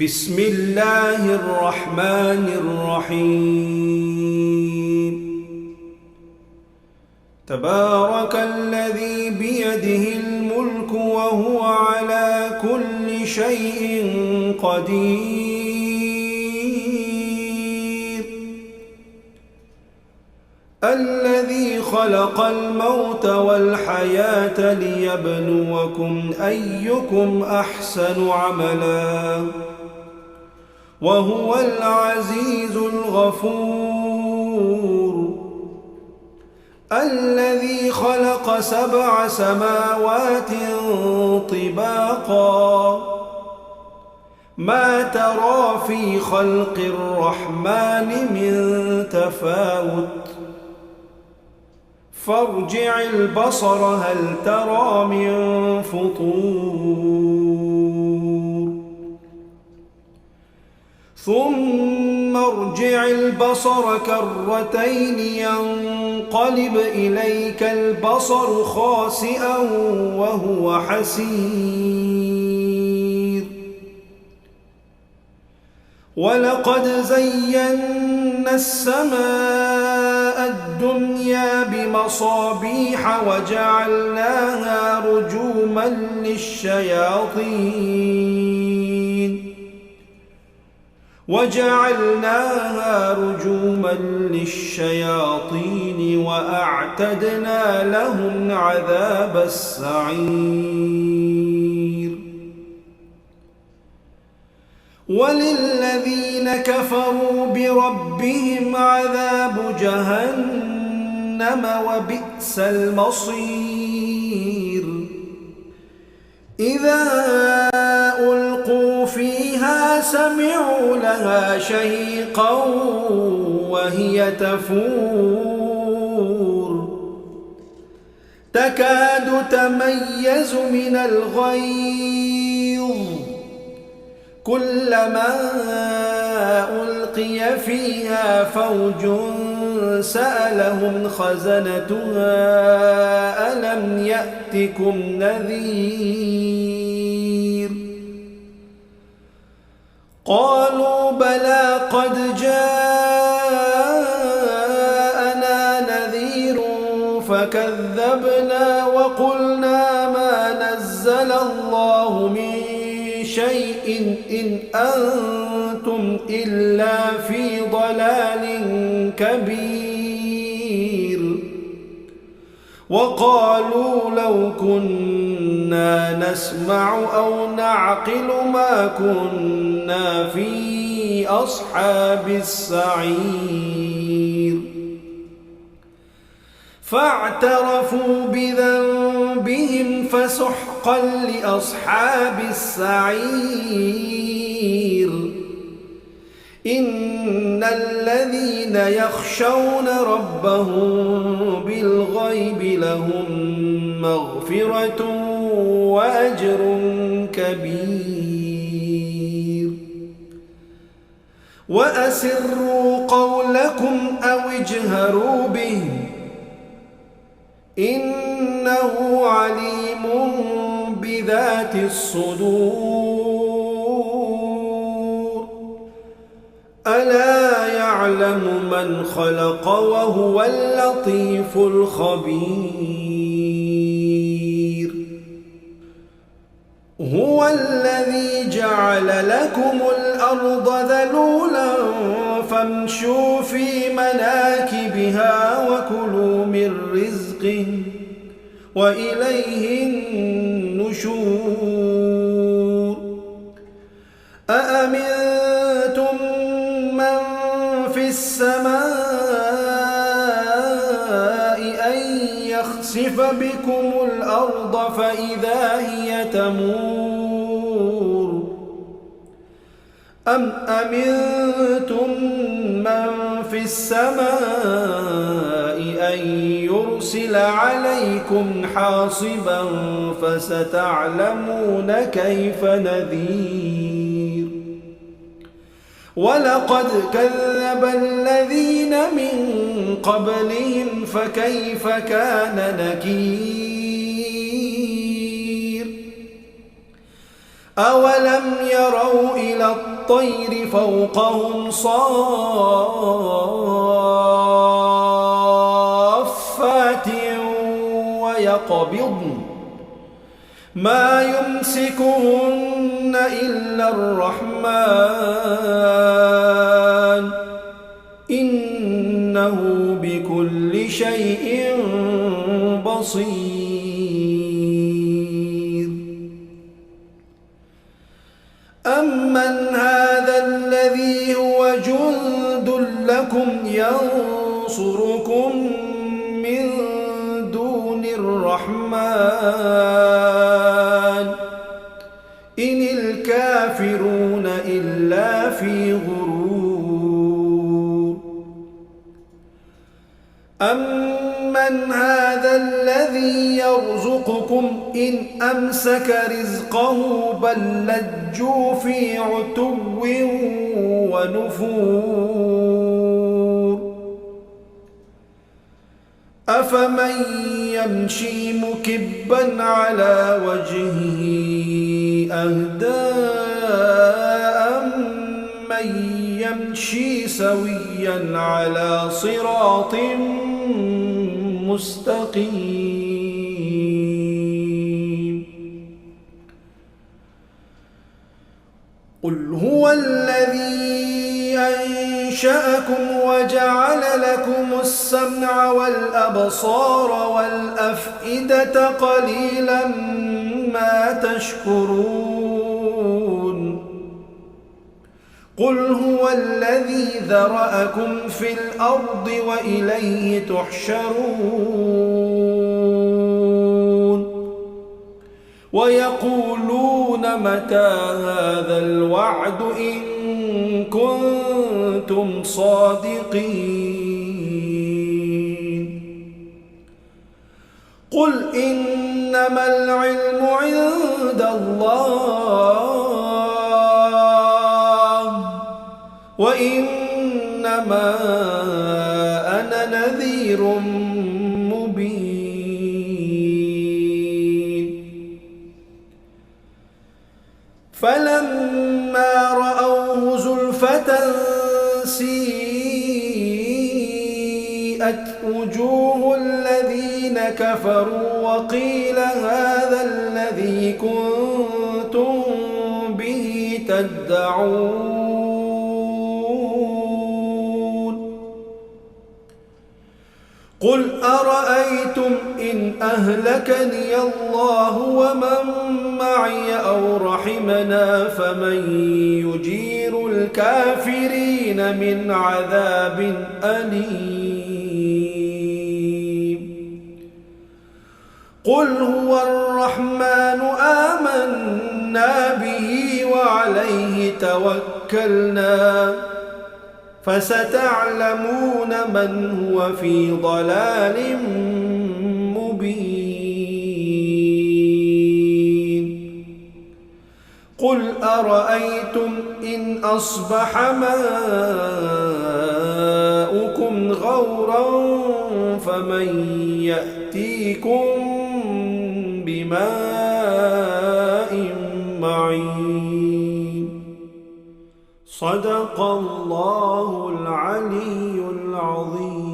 بسم الله الرحمن الرحيم. تبارك الذي بيده الملك وهو على كل شيء قدير. الذي خلق الموت والحياة ليبلوكم أيكم أحسن عملا وهو العزيز الغفور. الذي خلق 7 سماوات طباقا ما ترى في خلق الرحمن من تفاوت فارجع البصر هل ترى من فطور ثم ارجع البصر كرتين ينقلب إليك البصر خاسئا وهو حسير. ولقد زينا السماء الدنيا بمصابيح وجعلناها رجوما للشياطين وأعتدنا لهم عذاب السعير. وللذين كفروا بربهم عذاب جهنم وبئس المصير. إذا ألقوا فيها سمعوا لها شهيقا وهي تفور تكاد تميز من الغيظ كلما ألقي فيها فوج سألهم خزنتها ألم يأتكم نذير قالوا بلى قد جاءنا نذير فكذبنا وقلنا ما نزل الله من شيء إن أنتم إلا في ضلال كبير. وقالوا لو كنا نسمع أو نعقل ما كنا في أصحاب السعير. فاعترفوا بذنبهم فسحقا لأصحاب السعير. إن الذين يخشون ربهم بالغيب لهم مغفرة وأجر كبير. وأسروا قولكم أو اجهروا به إنه عليم بذات الصدور. ألا يعلم من خلق وهو اللطيف الخبير. هو الذي جعل لكم الأرض ذلولا فامشوا في مناكبها وكلوا من رزقه وإليه النشور. أأمنتم من في السماء أن يخسف بكم الأرض فإذا هي تمور أم أمنتم من في السماء أن يرسل عليكم حاصبا فستعلمون كيف نذير. ولقد كذب الذين من قبلهم فكيف كان نكير. أولم يروا إلى الطير فوقهم صافات ويقبضن ما يمسكهن إلا الرحمن إنه بكل شيء بصير. أمن هذا الذي هو جند لكم ينصركم من دون الرحمن إن الكافرون إلا في غرور. أمن هذا الذي يرزقكم إن أمسك رزقه بل لجوا في عتو ونفور. أفمن يمشي مكبا على وجهه أهدى أمن يمشي سويا على صراط مستقيم. قل هو الذي أنشأكم وجعل لكم السمع والأبصار والأفئدة قليلا ما تشكرون. قل هو الذي ذرأكم في الأرض وإليه تحشرون. ويقولون متى هذا الوعد إن كنتم صادقين. قل إنما العلم عند الله وإنما أنا نذير مبين. فلما رأوه زلفة سيئت وجوه الذين كفروا وقيل هذا الذي كنتم به تدعون. قل أرأيتم إن أهلكني الله ومن معي أو رحمنا فمن يجير الكافرين من عذاب أليم. قل هو الرحمن آمنا به وعليه توكلنا فستعلمون من هو في ضلال مبين. قل أرأيتم إن أصبح ماؤكم غورا فمن يأتيكم بماء معين. صدق الله العلي العظيم.